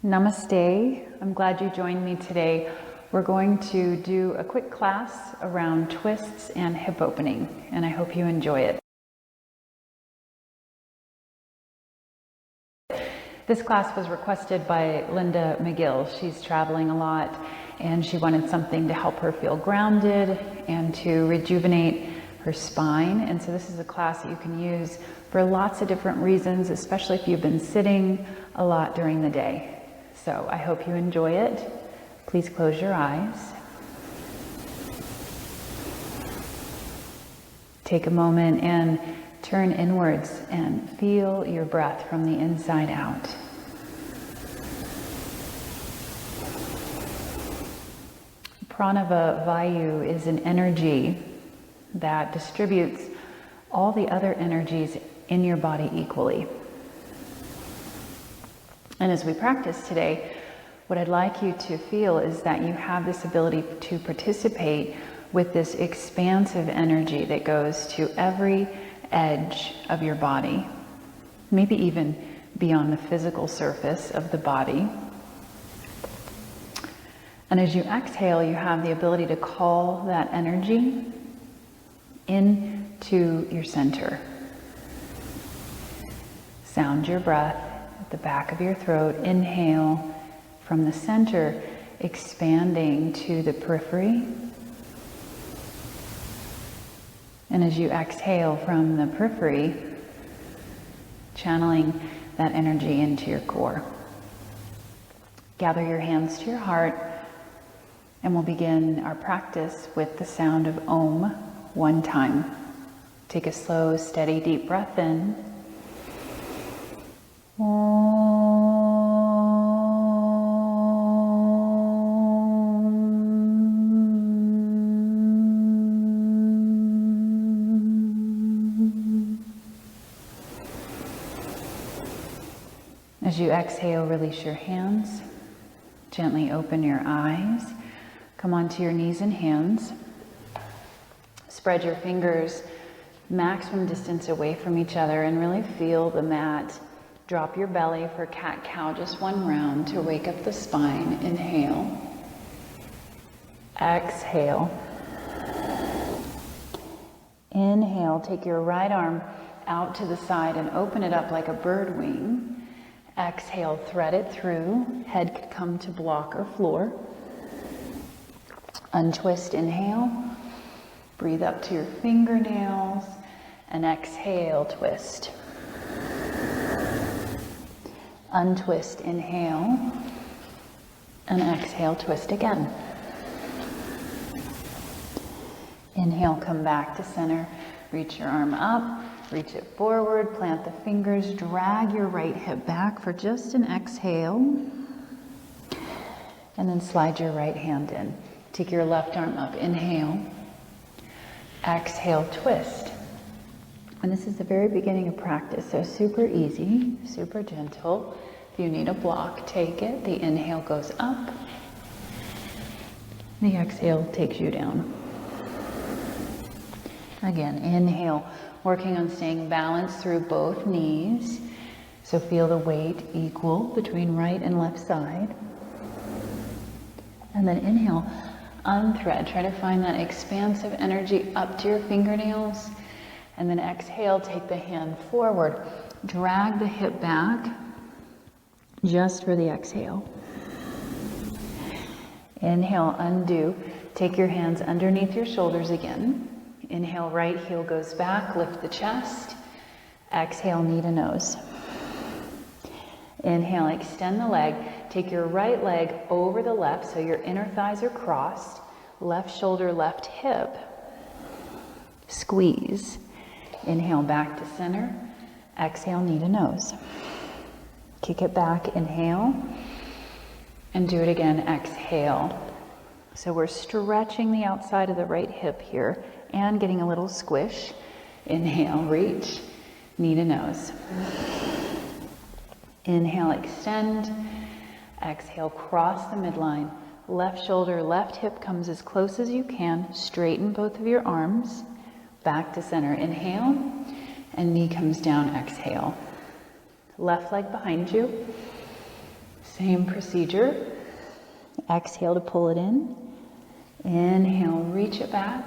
Namaste. I'm glad you joined me today. We're going to do a quick class around twists and hip opening, and I hope you enjoy it. This class was requested by Linda McGill. She's traveling a lot and she wanted something to help her feel grounded and to rejuvenate her spine. And so this is a class that you can use for lots of different reasons, especially if you've been sitting a lot during the day. So I hope you enjoy it. Please close your eyes. Take a moment and turn inwards and feel your breath from the inside out. Pranava Vayu is an energy that distributes all the other energies in your body equally. And as we practice today, what I'd like you to feel is that you have this ability to participate with this expansive energy that goes to every edge of your body, maybe even beyond the physical surface of the body. And as you exhale, you have the ability to call that energy into your center. Sound your breath at the back of your throat. Inhale from the center, expanding to the periphery. And as you exhale from the periphery, channeling that energy into your core. Gather your hands to your heart, and we'll begin our practice with the sound of Om one time. Take a slow, steady, deep breath in. As you exhale, release your hands. Gently open your eyes. Come onto your knees and hands. Spread your fingers maximum distance away from each other and really feel the mat. Drop your belly for cat-cow, just one round to wake up the spine. Inhale. Exhale. Inhale, take your right arm out to the side and open it up like a bird wing. Exhale, thread it through. Head could come to block or floor. Untwist, inhale. Breathe up to your fingernails. And exhale, twist. Untwist, inhale. And exhale, twist again. Inhale, come back to center. Reach your arm up. Reach it forward, plant the fingers, drag your right hip back for just an exhale. And then slide your right hand in. Take your left arm up, inhale. Exhale, twist. And this is the very beginning of practice, so super easy, super gentle. If you need a block, take it. The inhale goes up. The exhale takes you down. Again, inhale. Working on staying balanced through both knees. So feel the weight equal between right and left side. And then inhale, unthread. Try to find that expansive energy up to your fingernails. And then exhale, take the hand forward. Drag the hip back just for the exhale. Inhale, undo. Take your hands underneath your shoulders again. Inhale, right heel goes back, lift the chest. Exhale, knee to nose. Inhale, extend the leg. Take your right leg over the left so your inner thighs are crossed. Left shoulder, left hip. Squeeze. Inhale, back to center. Exhale, knee to nose. Kick it back, inhale. And do it again, exhale. So we're stretching the outside of the right hip here and getting a little squish. Inhale, reach, knee to nose. Inhale, extend. Exhale, cross the midline. Left shoulder, left hip comes as close as you can. Straighten both of your arms. Back to center. Inhale, and knee comes down. Exhale. Left leg behind you. Same procedure. Exhale to pull it in. Inhale, reach it back.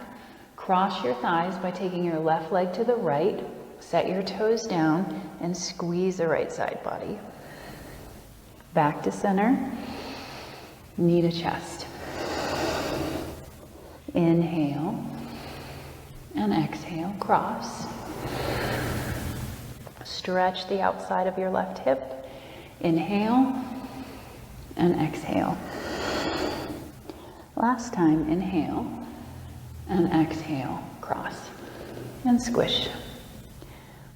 Cross your thighs by taking your left leg to the right. Set your toes down and squeeze the right side body. Back to center. Knee to chest. Inhale and exhale, cross. Stretch the outside of your left hip. Inhale and exhale. Last time, inhale and exhale, cross and squish.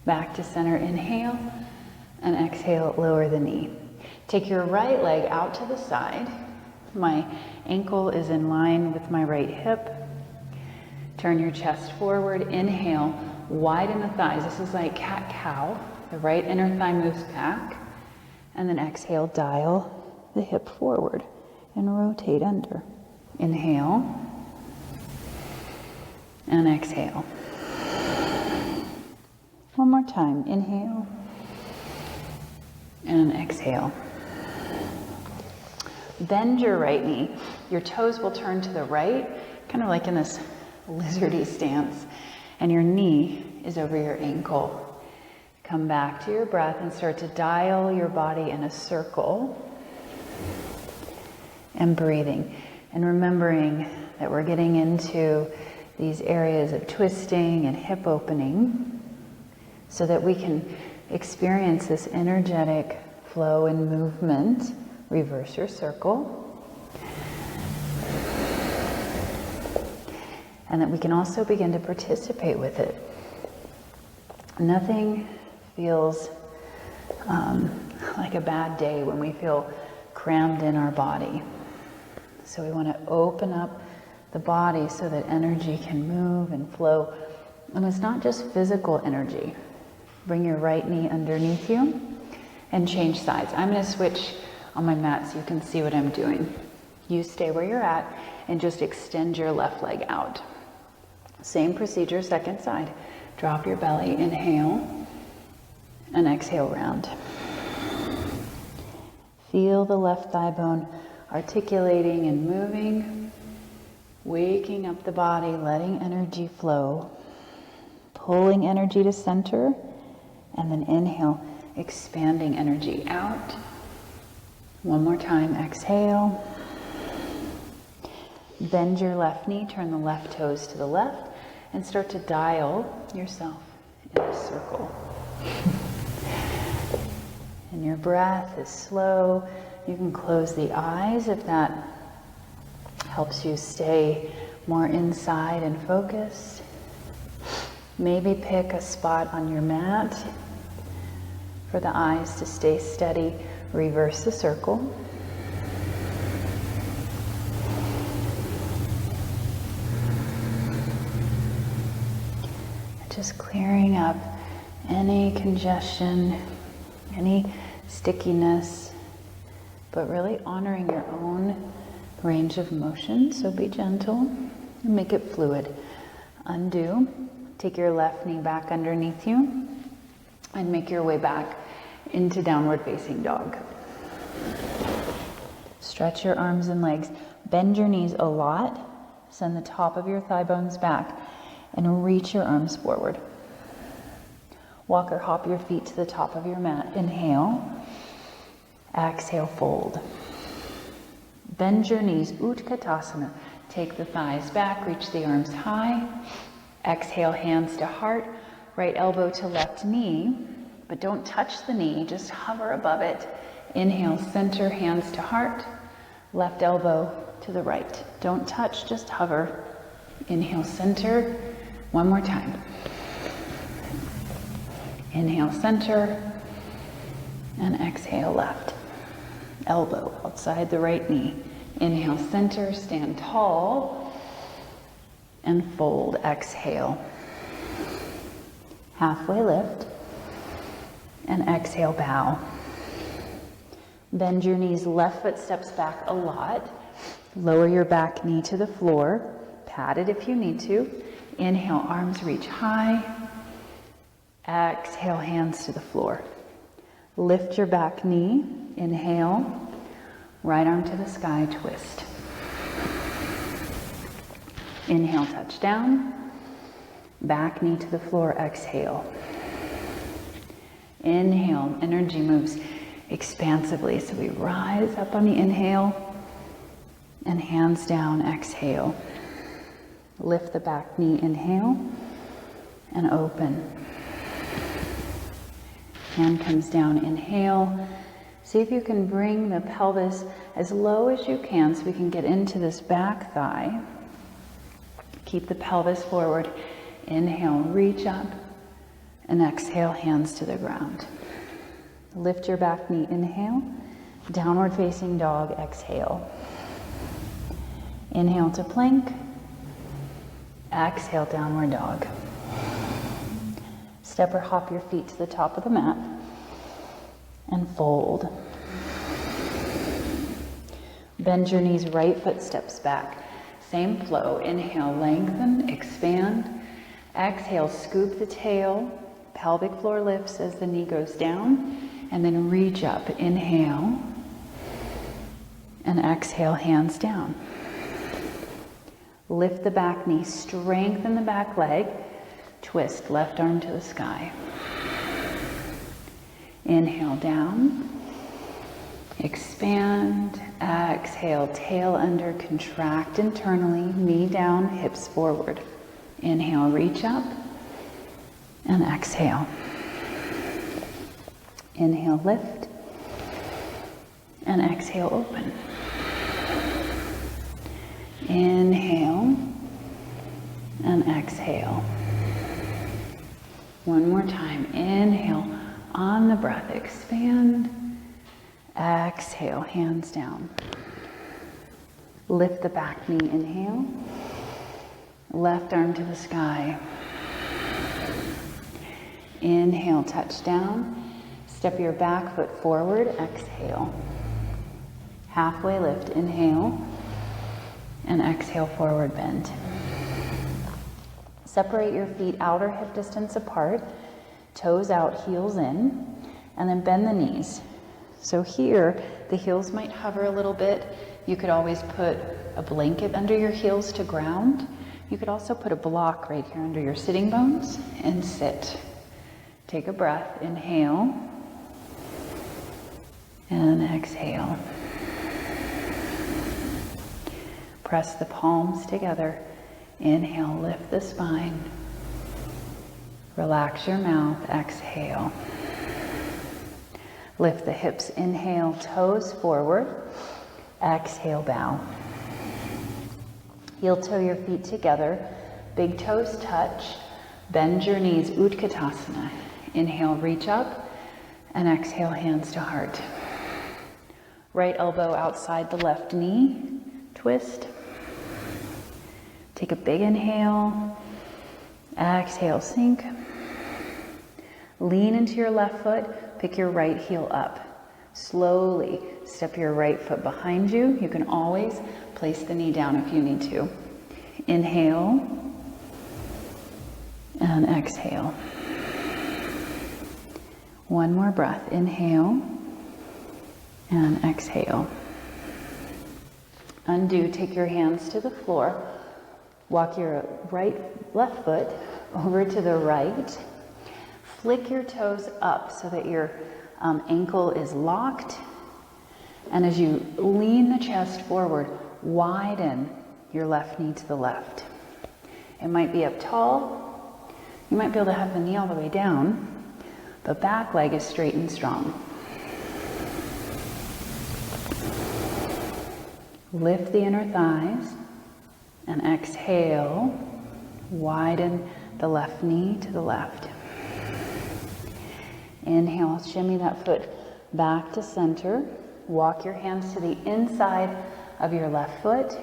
Back to center, inhale and exhale, lower the knee. Take your right leg out to the side. My ankle is in line with my right hip. Turn your chest forward, inhale, widen the thighs. This is like cat-cow. The right inner thigh moves back. And then exhale, dial the hip forward and rotate under. Inhale and exhale. One more time, inhale and exhale. Bend your right knee. Your toes will turn to the right, kind of like in this lizardy stance, and your knee is over your ankle. Come back to your breath and start to dial your body in a circle and breathing. And remembering that we're getting into these areas of twisting and hip opening so that we can experience this energetic flow and movement. Reverse your circle. And that we can also begin to participate with it. Nothing feels like a bad day when we feel crammed in our body. So we want to open up the body so that energy can move and flow. And it's not just physical energy. Bring your right knee underneath you and change sides. I'm going to switch on my mat so you can see what I'm doing. You stay where you're at and just extend your left leg out. Same procedure, second side. Drop your belly, inhale, and exhale round. Feel the left thigh bone articulating and moving, waking up the body, letting energy flow, pulling energy to center, and then inhale, expanding energy out. One more time, exhale. Bend your left knee, turn the left toes to the left, and start to dial yourself in a circle. And your breath is slow. You can close the eyes if that helps you stay more inside and focused. Maybe pick a spot on your mat for the eyes to stay steady. Reverse the circle. Just clearing up any congestion, any stickiness, but really honoring your own range of motion. So be gentle and make it fluid. Undo. Take your left knee back underneath you and make your way back into downward facing dog. Stretch your arms and legs. Bend your knees a lot. Send the top of your thigh bones back and reach your arms forward. Walk or hop your feet to the top of your mat. Inhale. Exhale, fold. Bend your knees, Utkatasana. Take the thighs back, reach the arms high. Exhale, hands to heart, right elbow to left knee, but don't touch the knee, just hover above it. Inhale, center, hands to heart, left elbow to the right. Don't touch, just hover. Inhale, center. One more time. Inhale, center, and exhale, left. Elbow outside the right knee. Inhale, center, stand tall, and fold. Exhale. Halfway lift, and exhale, bow. Bend your knees, left foot steps back a lot. Lower your back knee to the floor. Pat it if you need to. Inhale, arms reach high. Exhale, hands to the floor. Lift your back knee. Inhale. Right arm to the sky, twist. Inhale, touch down. Back knee to the floor, exhale. Inhale, energy moves expansively. So we rise up on the inhale and hands down, exhale. Lift the back knee, inhale and open. Hand comes down, inhale. See if you can bring the pelvis as low as you can so we can get into this back thigh. Keep the pelvis forward. Inhale, reach up, and exhale, hands to the ground. Lift your back knee, inhale. Downward facing dog, exhale. Inhale to plank. Exhale, downward dog. Step or hop your feet to the top of the mat and fold. Bend your knees, right foot steps back. Same flow. Inhale, lengthen, expand. Exhale, scoop the tail. Pelvic floor lifts as the knee goes down. And then reach up. Inhale. And exhale, hands down. Lift the back knee, strengthen the back leg. Twist, left arm to the sky. Inhale, down. Expand. Exhale, tail under, contract internally, knee down, hips forward. Inhale, reach up. And exhale. Inhale, lift. And exhale, open. Inhale. And exhale. One more time. Inhale. On the breath, expand. Exhale, hands down. Lift the back knee, inhale. Left arm to the sky. Inhale, touch down. Step your back foot forward, exhale. Halfway lift, inhale. And exhale, forward bend. Separate your feet outer hip distance apart. Toes out, heels in. And then bend the knees. So here, the heels might hover a little bit. You could always put a blanket under your heels to ground. You could also put a block right here under your sitting bones and sit. Take a breath, inhale, and exhale. Press the palms together. Inhale, lift the spine. Relax your mouth, exhale. Lift the hips, inhale, toes forward. Exhale, bow. Heel toe your feet together. Big toes touch. Bend your knees, Utkatasana. Inhale, reach up. And exhale, hands to heart. Right elbow outside the left knee. Twist. Take a big inhale. Exhale, sink. Lean into your left foot. Pick your right heel up. Slowly step your right foot behind you. You can always place the knee down if you need to. Inhale and exhale. One more breath. Inhale and exhale. Undo. Take your hands to the floor. Walk your left foot over to the right. Flick your toes up so that your ankle is locked. And as you lean the chest forward, widen your left knee to the left. It might be up tall. You might be able to have the knee all the way down. The back leg is straight and strong. Lift the inner thighs and exhale. Widen the left knee to the left. Inhale, shimmy that foot back to center. Walk your hands to the inside of your left foot.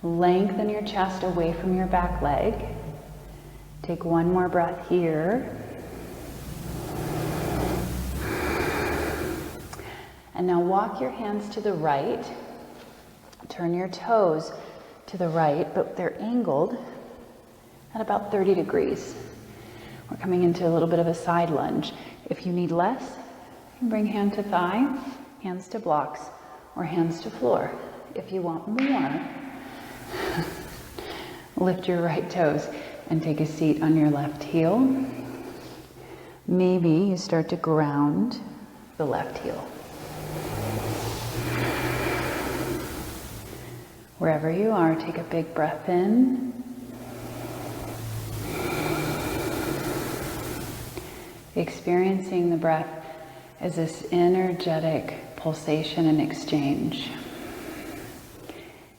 Lengthen your chest away from your back leg. Take one more breath here. And now walk your hands to the right. Turn your toes to the right, but they're angled at about 30 degrees. We're coming into a little bit of a side lunge. If you need less, you can bring hand to thigh, hands to blocks, or hands to floor. If you want more, lift your right toes and take a seat on your left heel. Maybe you start to ground the left heel. Wherever you are, take a big breath in. Experiencing the breath as this energetic pulsation and exchange.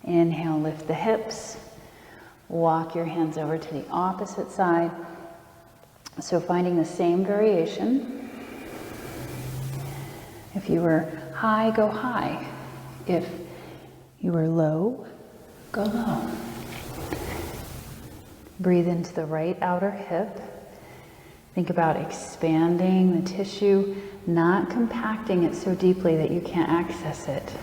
Inhale, lift the hips. Walk your hands over to the opposite side. So finding the same variation. If you were high, go high. If you were low, go low. Breathe into the right outer hip. Think about expanding the tissue, not compacting it so deeply that you can't access it.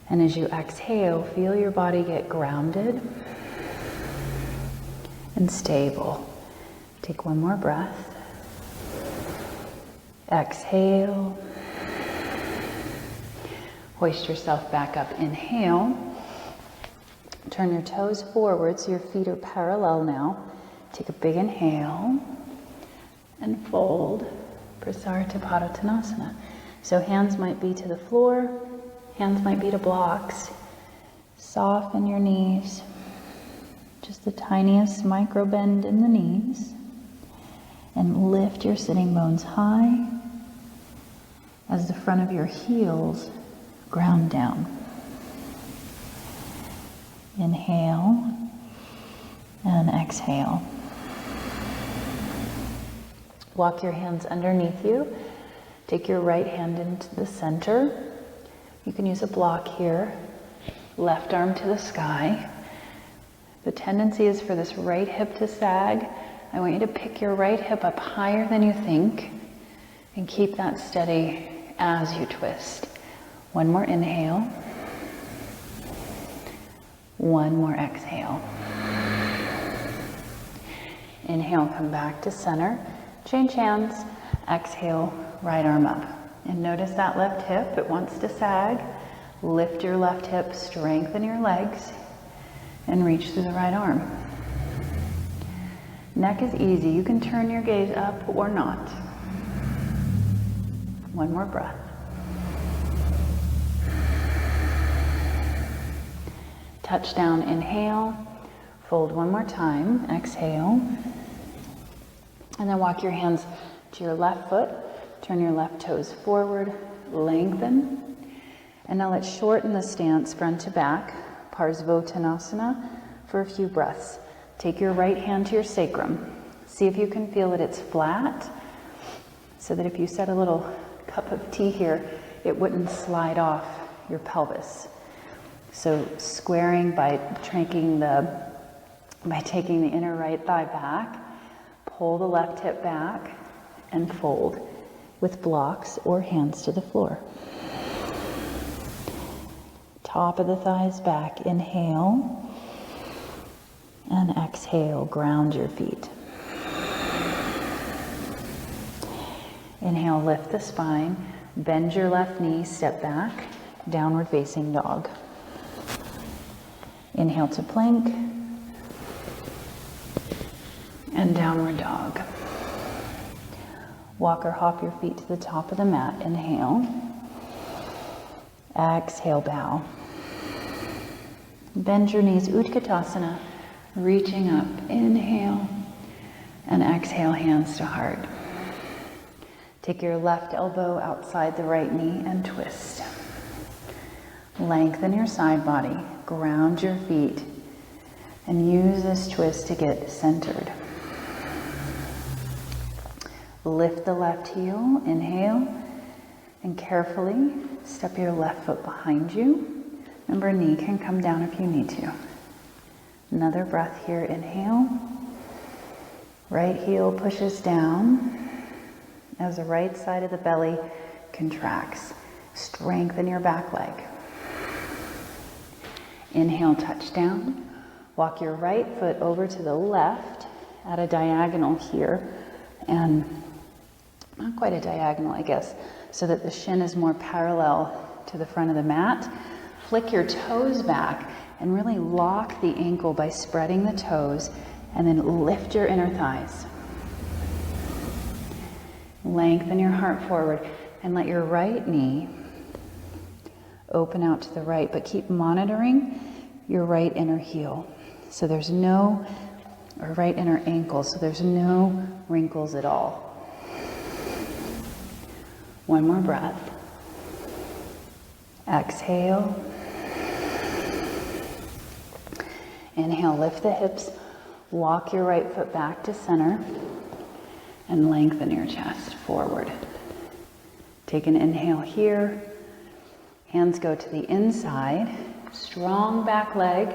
And as you exhale, feel your body get grounded and stable. Take one more breath. Exhale. Hoist yourself back up. Inhale. Turn your toes forward so your feet are parallel now. Take a big inhale and fold. Prasarita Padottanasana. So hands might be to the floor, hands might be to blocks. Soften your knees. Just the tiniest micro bend in the knees. And lift your sitting bones high as the front of your heels ground down. Inhale and exhale. Walk your hands underneath you. Take your right hand into the center. You can use a block here. Left arm to the sky. The tendency is for this right hip to sag. I want you to pick your right hip up higher than you think and keep that steady as you twist. One more inhale. One more exhale. Inhale, come back to center. Change hands. Exhale, right arm up. And notice that left hip, it wants to sag. Lift your left hip, strengthen your legs, and reach through the right arm. Neck is easy. You can turn your gaze up or not. One more breath. Touchdown, inhale. Fold one more time. Exhale. And then walk your hands to your left foot. Turn your left toes forward. Lengthen. And now let's shorten the stance front to back. Parsvottanasana for a few breaths. Take your right hand to your sacrum. See if you can feel that it's flat, so that if you set a little cup of tea here, it wouldn't slide off your pelvis. So squaring by taking the inner right thigh back, pull the left hip back, and fold with blocks or hands to the floor. Top of the thighs back, inhale. And exhale, ground your feet. Inhale, lift the spine, bend your left knee, step back, downward facing dog. Inhale to plank, and downward dog. Walk or hop your feet to the top of the mat, inhale. Exhale, bow. Bend your knees, Utkatasana. Reaching up, inhale, and exhale, hands to heart. Take your left elbow outside the right knee and twist. Lengthen your side body, ground your feet, and use this twist to get centered. Lift the left heel, inhale, and carefully step your left foot behind you. Remember, knee can come down if you need to. Another breath here, inhale. Right heel pushes down as the right side of the belly contracts. Strengthen your back leg. Inhale, touch down. Walk your right foot over to the left at a diagonal here, and not quite a diagonal, I guess. so that the shin is more parallel to the front of the mat. Flick your toes back and really lock the ankle by spreading the toes, and then lift your inner thighs. Lengthen your heart forward and let your right knee open out to the right, but keep monitoring your right inner heel. So there's no, or right inner ankle, so there's no wrinkles at all. One more breath. Exhale. Inhale, lift the hips, walk your right foot back to center, and lengthen your chest forward. Take an inhale here. Hands go to the inside. Strong back leg.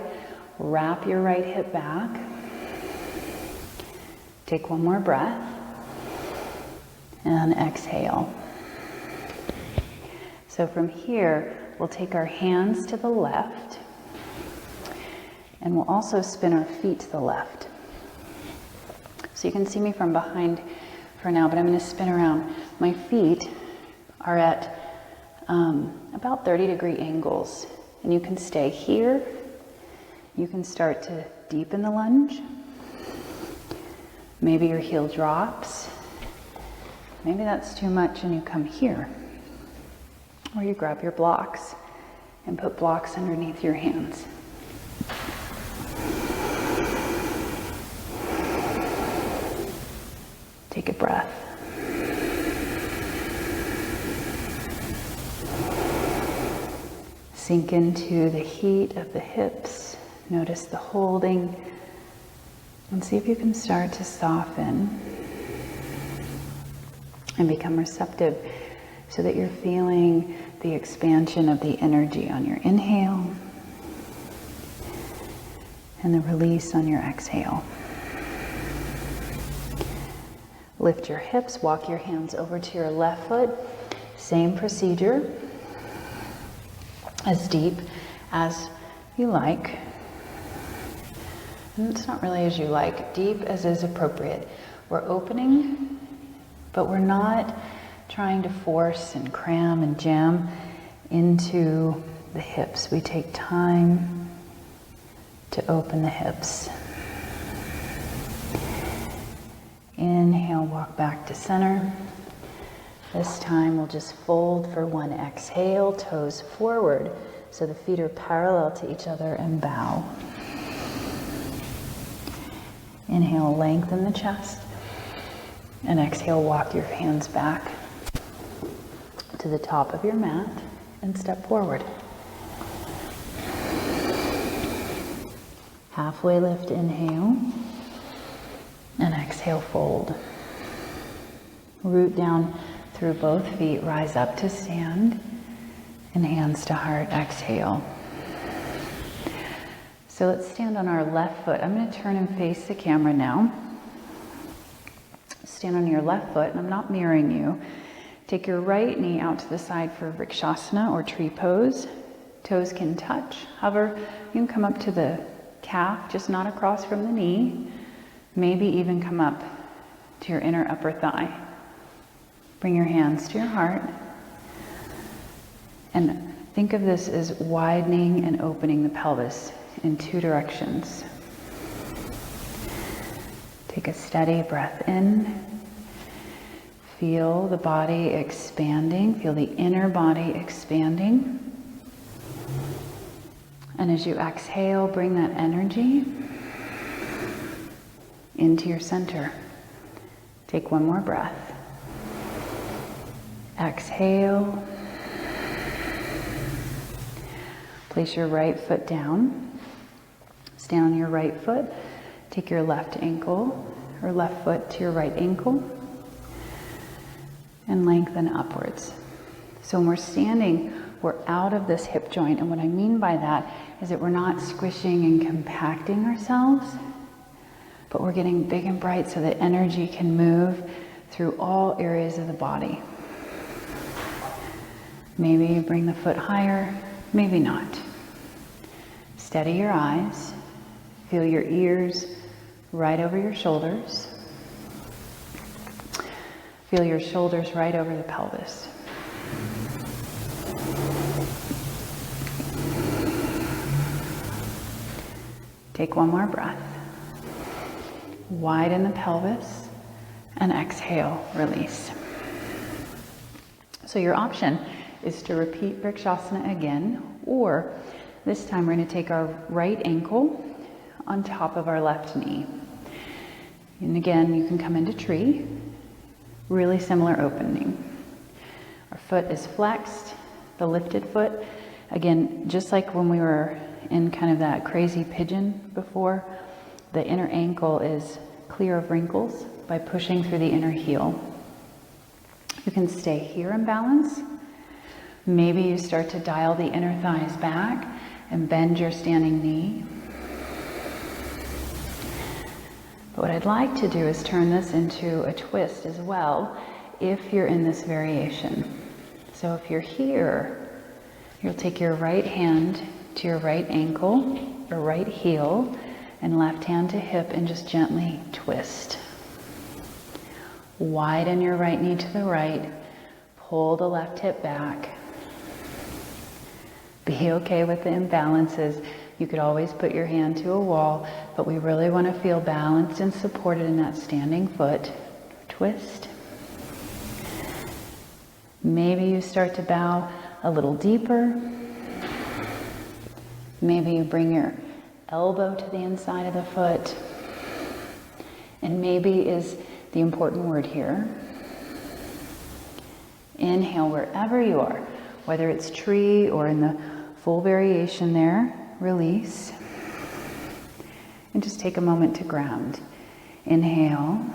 Wrap your right hip back. Take one more breath. And exhale. So from here, we'll take our hands to the left. And we'll also spin our feet to the left. So you can see me from behind for now, but I'm going to spin around. My feet are at about 30-degree angles. And you can stay here. You can start to deepen the lunge. Maybe your heel drops. Maybe that's too much and you come here. Or you grab your blocks and put blocks underneath your hands. Take a breath. Sink into the heat of the hips. Notice the holding. And see if you can start to soften and become receptive so that you're feeling the expansion of the energy on your inhale and the release on your exhale. Lift your hips, walk your hands over to your left foot. Same procedure, as deep as you like. And it's not really as you like, deep as is appropriate. We're opening, but we're not trying to force and cram and jam into the hips. We take time to open the hips. Inhale, walk back to center. This time we'll just fold for one exhale, toes forward, so the feet are parallel to each other, and bow. Inhale, lengthen the chest. And exhale, walk your hands back to the top of your mat and step forward. Halfway lift, inhale. And exhale, fold. Root down through both feet, rise up to stand, and hands to heart, exhale. So let's stand on our left foot. I'm going to turn and face the camera now. Stand on your left foot, and I'm not mirroring you. Take your right knee out to the side for Vrikshasana or tree pose. Toes can touch. Hover, you can come up to the calf, just not across from the knee. Maybe even come up to your inner upper thigh. Bring your hands to your heart. And think of this as widening and opening the pelvis in two directions. Take a steady breath in. Feel the body expanding. Feel the inner body expanding. And as you exhale, bring that energy into your center. Take one more breath. Exhale. Place your right foot down. Stand on your right foot. Take your left ankle or left foot to your right ankle and lengthen upwards. So when we're standing, we're out of this hip joint. And what I mean by that is that we're not squishing and compacting ourselves, but we're getting big and bright so that energy can move through all areas of the body. Maybe you bring the foot higher, maybe not. Steady your eyes. Feel your ears right over your shoulders. Feel your shoulders right over the pelvis. Take one more breath. Widen the pelvis and exhale, release. So your option is to repeat Vrikshasana again, or this time we're going to take our right ankle on top of our left knee. And again, you can come into tree, really similar opening. Our foot is flexed, the lifted foot. Again, just like when we were in kind of that crazy pigeon before, the inner ankle is clear of wrinkles by pushing through the inner heel. You can stay here in balance. Maybe you start to dial the inner thighs back and bend your standing knee. But what I'd like to do is turn this into a twist as well if you're in this variation. So if you're here, you'll take your right hand to your right ankle, your right heel, and left hand to hip and just gently twist. Widen your right knee to the right, pull the left hip back. Be okay with the imbalances. You could always put your hand to a wall, but we really want to feel balanced and supported in that standing foot. Twist. Maybe you start to bow a little deeper. Maybe you bring your elbow to the inside of the foot. And maybe is the important word here. Inhale wherever you are, whether it's tree or in the full variation there, release. And just take a moment to ground. Inhale.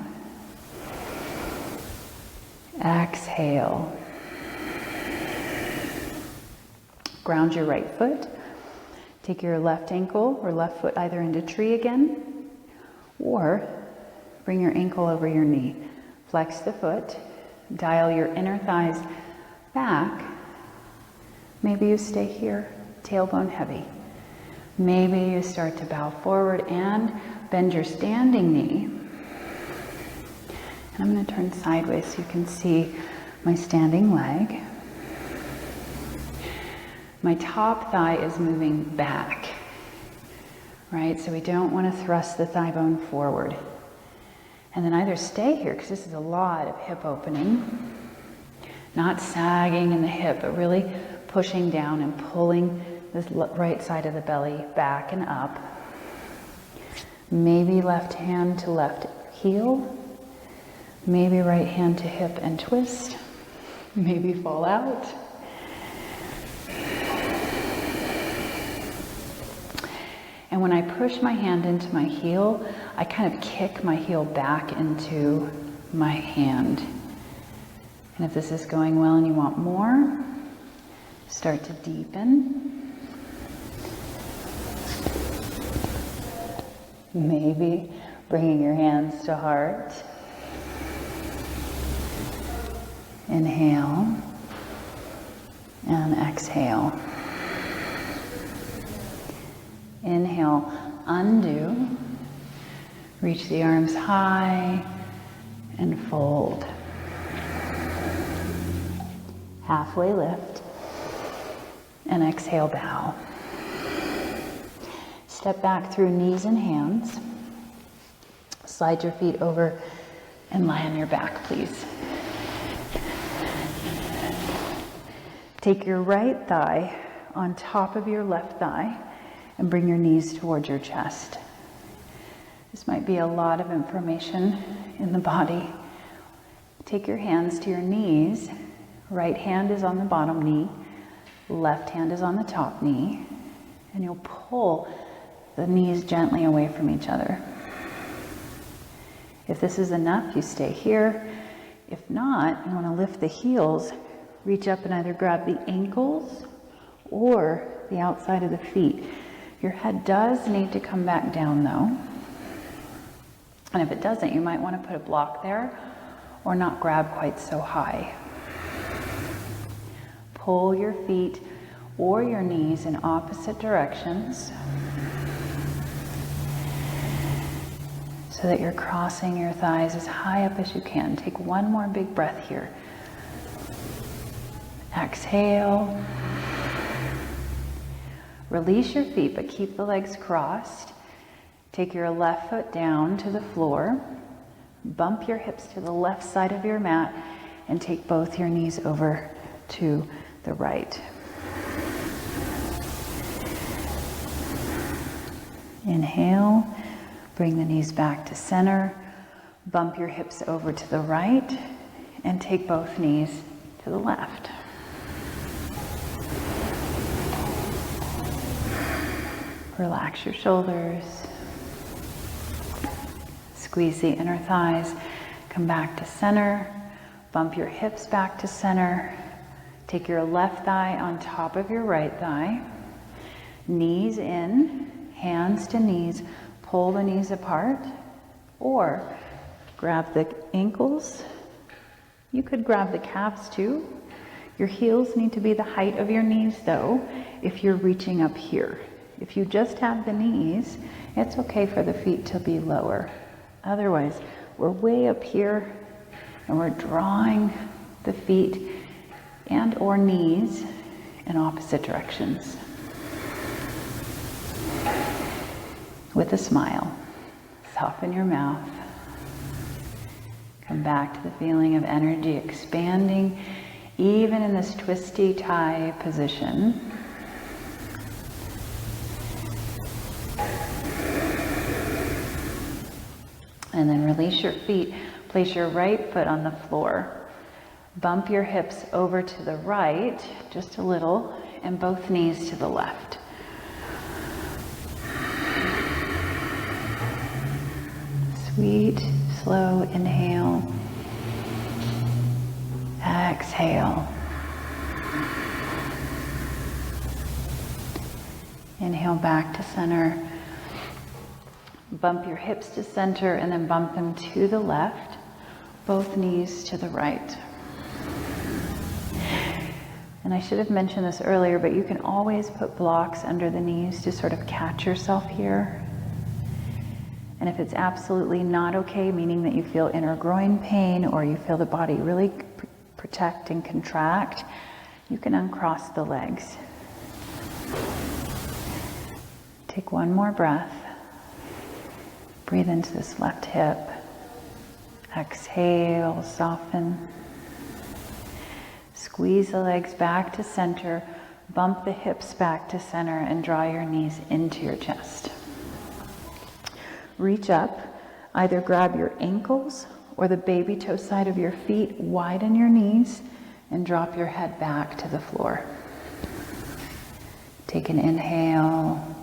Exhale. Ground your right foot. Take your left ankle or left foot either into tree again, or bring your ankle over your knee. Flex the foot. Dial your inner thighs back. Maybe you stay here, tailbone heavy. Maybe you start to bow forward and bend your standing knee. And I'm going to turn sideways so you can see my standing leg. My top thigh is moving back, right? So we don't want to thrust the thigh bone forward. And then either stay here, because this is a lot of hip opening, not sagging in the hip, but really pushing down and pulling this right side of the belly back and up. Maybe left hand to left heel. Maybe right hand to hip and twist. Maybe fall out. And when I push my hand into my heel, I kind of kick my heel back into my hand. And if this is going well and you want more, start to deepen. Maybe bringing your hands to heart. Inhale and exhale. Inhale, undo. Reach the arms high and fold. Halfway lift. And exhale, bow. Step back through knees and hands. Slide your feet over and lie on your back, please. Take your right thigh on top of your left thigh and bring your knees towards your chest. This might be a lot of information in the body. Take your hands to your knees. Right hand is on the bottom knee. Left hand is on the top knee. And you'll pull the knees gently away from each other. If this is enough, you stay here. If not, you want to lift the heels. Reach up and either grab the ankles or the outside of the feet. Your head does need to come back down though. And if it doesn't, you might want to put a block there or not grab quite so high. Pull your feet or your knees in opposite directions so that you're crossing your thighs as high up as you can. Take one more big breath here. Exhale. Release your feet, but keep the legs crossed. Take your left foot down to the floor, bump your hips to the left side of your mat, and take both your knees over to the right. Inhale, bring the knees back to center, bump your hips over to the right, and take both knees to the left. Relax your shoulders. Squeeze the inner thighs. Come back to center. Bump your hips back to center. Take your left thigh on top of your right thigh. Knees in, hands to knees. Pull the knees apart. Or grab the ankles. You could grab the calves too. Your heels need to be the height of your knees though, if you're reaching up here. If you just have the knees, it's okay for the feet to be lower. Otherwise, we're way up here and we're drawing the feet and or knees in opposite directions. With a smile, soften your mouth. Come back to the feeling of energy expanding, even in this twisty tie position. And then release your feet. Place your right foot on the floor. Bump your hips over to the right, just a little, and both knees to the left. Sweet, slow inhale. Exhale. Inhale back to center. Bump your hips to center and then bump them to the left, both knees to the right. And I should have mentioned this earlier, but you can always put blocks under the knees to sort of catch yourself here. And if it's absolutely not okay, meaning that you feel inner groin pain or you feel the body really protect and contract, you can uncross the legs. Take one more breath. Breathe into this left hip. Exhale, soften. Squeeze the legs back to center. Bump the hips back to center and draw your knees into your chest. Reach up. Either grab your ankles or the baby toe side of your feet. Widen your knees and drop your head back to the floor. Take an inhale.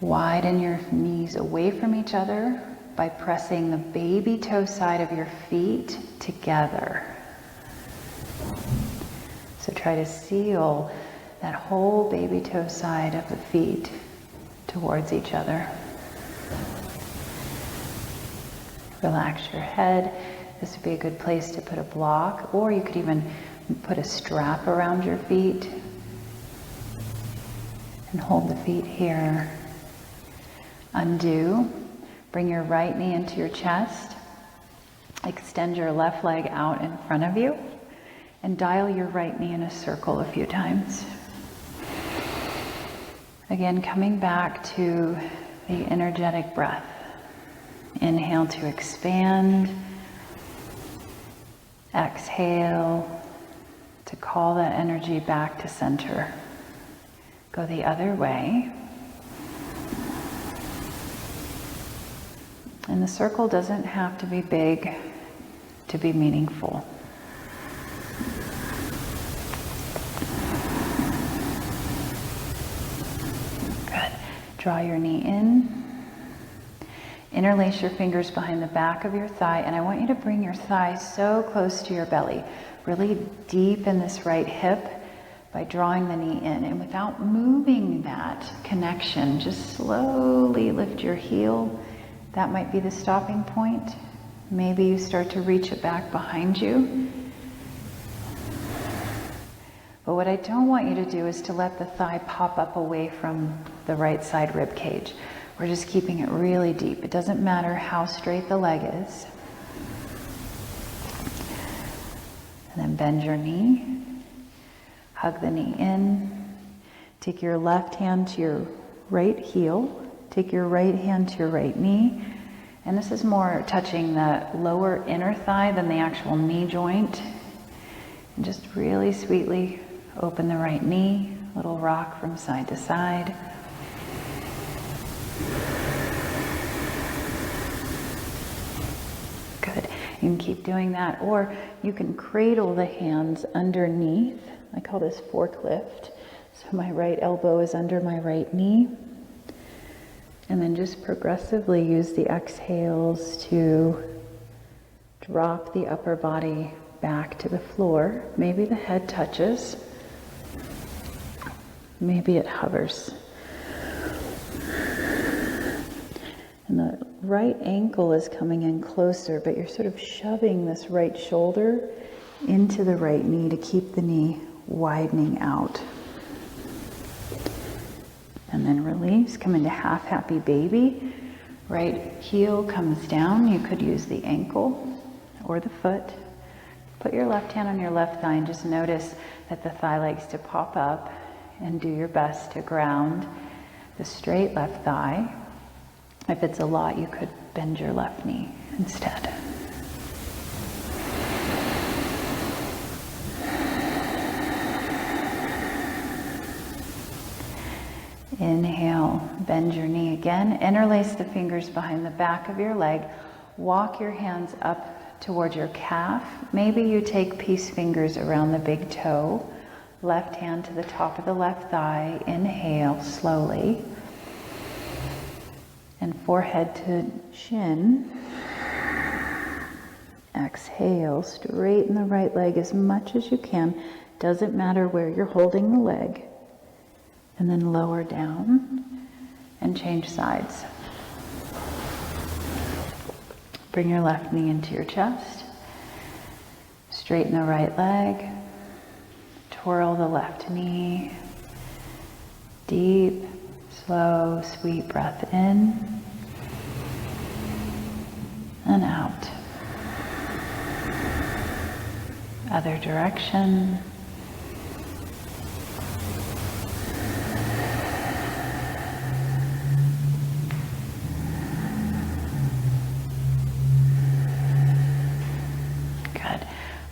Widen your knees away from each other by pressing the baby toe side of your feet together. So try to seal that whole baby toe side of the feet towards each other. Relax your head. This would be a good place to put a block, or you could even put a strap around your feet and hold the feet here. Undo. Bring your right knee into your chest. Extend your left leg out in front of you and dial your right knee in a circle a few times. Again, coming back to the energetic breath. Inhale to expand. Exhale to call that energy back to center. Go the other way. And the circle doesn't have to be big to be meaningful. Good. Draw your knee in. Interlace your fingers behind the back of your thigh, and I want you to bring your thigh so close to your belly, really deep in this right hip by drawing the knee in. And without moving that connection, just slowly lift your heel. That might be the stopping point. Maybe you start to reach it back behind you. But what I don't want you to do is to let the thigh pop up away from the right side rib cage. We're just keeping it really deep. It doesn't matter how straight the leg is. And then bend your knee. Hug the knee in. Take your left hand to your right heel. Take your right hand to your right knee. And this is more touching the lower inner thigh than the actual knee joint. And just really sweetly open the right knee, little rock from side to side. Good. You can keep doing that, or you can cradle the hands underneath. I call this forklift. So my right elbow is under my right knee. And then just progressively use the exhales to drop the upper body back to the floor. Maybe the head touches. Maybe it hovers. And the right ankle is coming in closer, but you're sort of shoving this right shoulder into the right knee to keep the knee widening out. And then release, come into half happy baby. Right heel comes down. You could use the ankle or the foot. Put your left hand on your left thigh and just notice that the thigh likes to pop up, and do your best to ground the straight left thigh. If it's a lot, you could bend your left knee instead. Inhale, bend your knee again. Interlace the fingers behind the back of your leg. Walk your hands up towards your calf. Maybe you take peace fingers around the big toe. Left hand to the top of the left thigh. Inhale slowly. And forehead to shin. Exhale, straighten the right leg as much as you can. Doesn't matter where you're holding the leg. And then lower down and change sides. Bring your left knee into your chest. Straighten the right leg. Twirl the left knee. Deep, slow, sweet breath in and out. Other direction.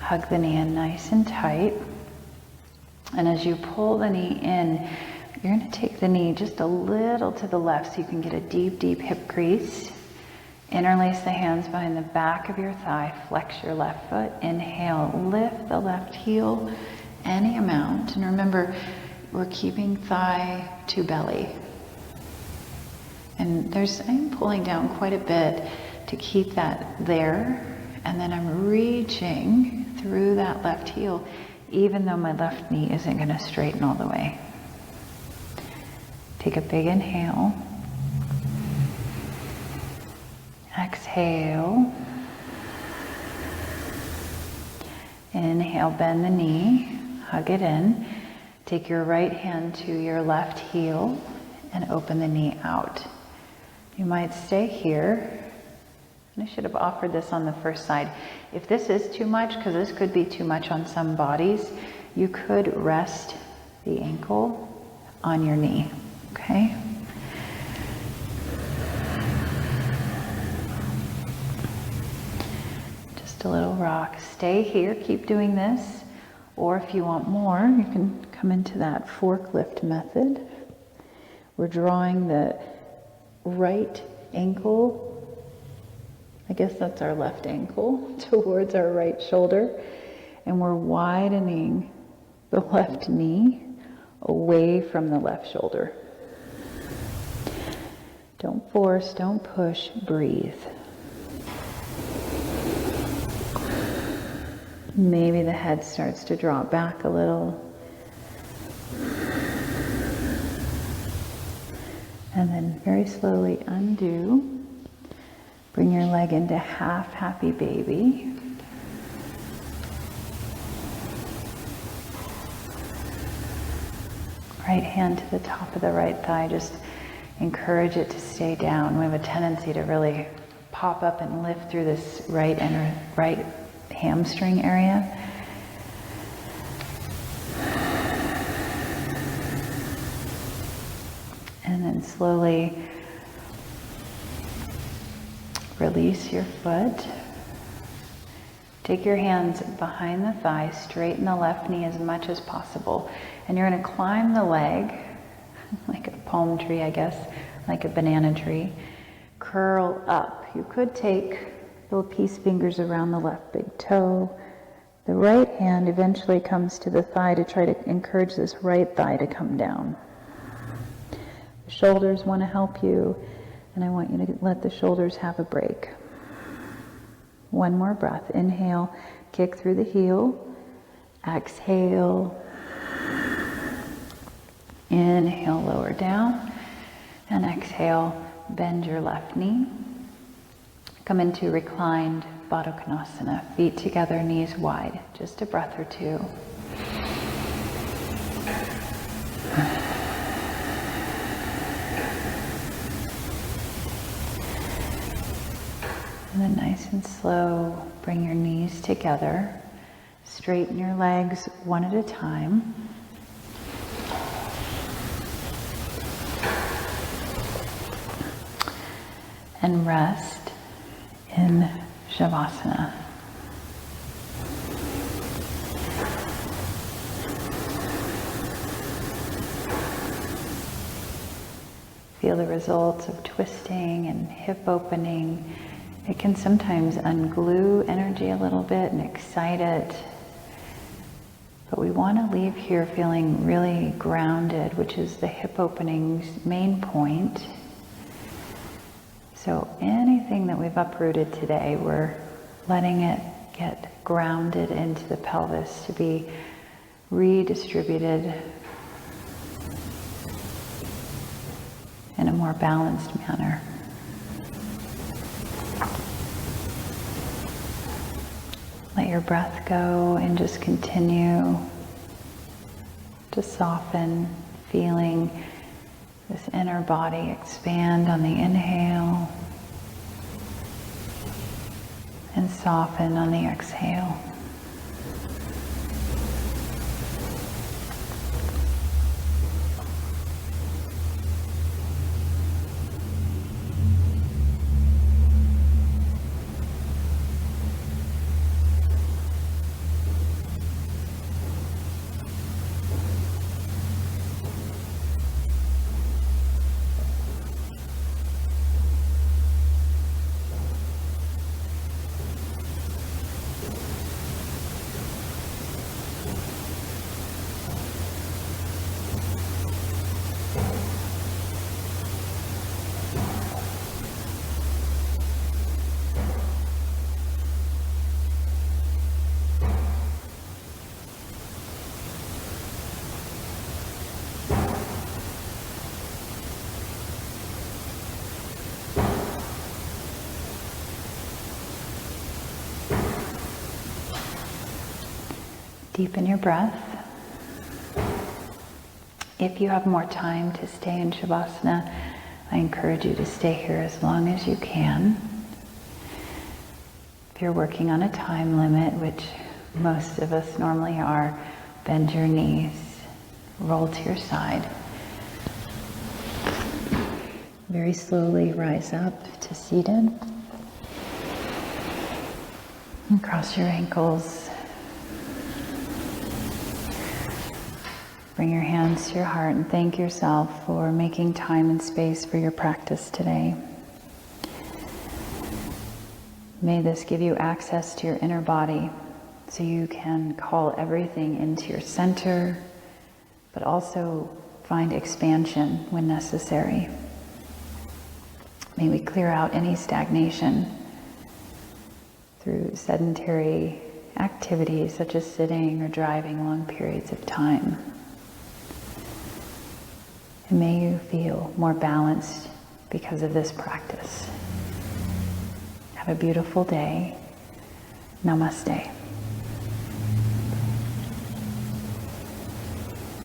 Hug the knee in nice and tight. And as you pull the knee in, you're going to take the knee just a little to the left so you can get a deep, deep hip crease. Interlace the hands behind the back of your thigh. Flex your left foot. Inhale, lift the left heel any amount. And remember, we're keeping thigh to belly. And I'm pulling down quite a bit to keep that there. And then I'm reaching through that left heel, even though my left knee isn't going to straighten all the way. Take a big inhale. Exhale. Inhale, bend the knee, hug it in. Take your right hand to your left heel and open the knee out. You might stay here. I should have offered this on the first side. If this is too much, because this could be too much on some bodies, you could rest the ankle on your knee, okay? Just a little rock. Stay here, keep doing this. Or if you want more, you can come into that forklift method. We're drawing the right ankle, I guess that's our left ankle, towards our right shoulder. And we're widening the left knee away from the left shoulder. Don't force, don't push, breathe. Maybe the head starts to drop back a little. And then very slowly undo. Bring your leg into half happy baby. Right hand to the top of the right thigh. Just encourage it to stay down. We have a tendency to really pop up and lift through this right hamstring area. And then slowly release your foot. Take your hands behind the thigh, straighten the left knee as much as possible. And you're going to climb the leg, like a palm tree, I guess, like a banana tree. Curl up. You could take little peace fingers around the left big toe. The right hand eventually comes to the thigh to try to encourage this right thigh to come down. The shoulders want to help you, and I want you to let the shoulders have a break. One more breath. Inhale, kick through the heel. Exhale. Inhale, lower down. And exhale, bend your left knee. Come into reclined Baddha Konasana. Feet together, knees wide. Just a breath or two. And then nice and slow, bring your knees together. Straighten your legs one at a time. And rest in Shavasana. Feel the results of twisting and hip opening. It can sometimes unglue energy a little bit and excite it. But we want to leave here feeling really grounded, which is the hip opening's main point. So anything that we've uprooted today, we're letting it get grounded into the pelvis to be redistributed in a more balanced manner. Let your breath go and just continue to soften, feeling this inner body expand on the inhale and soften on the exhale. Deepen your breath. If you have more time to stay in Shavasana, I encourage you to stay here as long as you can. If you're working on a time limit, which most of us normally are, bend your knees, roll to your side. Very slowly rise up to seated. And cross your ankles. Bring your hands to your heart and thank yourself for making time and space for your practice today. May this give you access to your inner body so you can call everything into your center, but also find expansion when necessary. May we clear out any stagnation through sedentary activities such as sitting or driving long periods of time. And may you feel more balanced because of this practice. Have a beautiful day. Namaste.